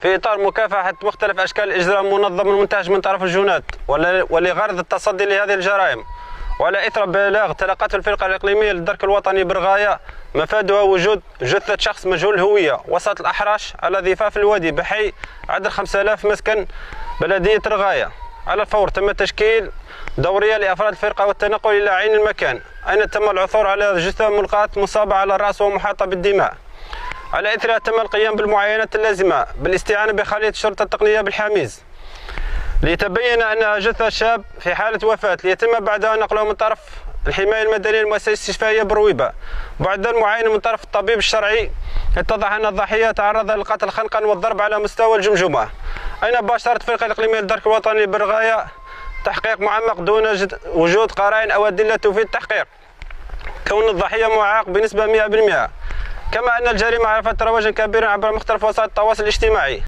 في إطار مكافحة مختلف أشكال الإجرام المنظم المنتهج من طرف الجنات ولغرض التصدي لهذه الجرائم، وعلى إثر بلاغ تلقته الفرقة الإقليمية للدرك الوطني برغاية مفادها وجود جثة شخص مجهول الهوية وسط الأحراش على ضفاف الوادي بحي عدد 5000 مسكن بلدية رغاية. على الفور تم تشكيل دورية لأفراد الفرقة والتنقل إلى عين المكان أين تم العثور على جثة ملقاة مصابة على الرأس ومحاطة بالدماء. على إثرها تم القيام بالمعاينات اللازمة بالاستعانة بخلية الشرطة التقنية بالحاميز ليتبين أنها جثة شاب في حالة وفاة، ليتم بعدها نقله من طرف الحماية المدنية للمؤسسة الاستشفائية برويبة. بعد المعاينة من طرف الطبيب الشرعي اتضح أن الضحية تعرض للقتل خنقا والضرب على مستوى الجمجمة. أين باشرت الفرقة الإقليمية للدرك الوطني برغاية تحقيق معمق دون وجود قرائن أو أدلة تفيد التحقيق، كون الضحية معاق بنسبة 100%، كما أن الجريمة عرفت رواجا كبيرا عبر مختلف وسائل التواصل الاجتماعي.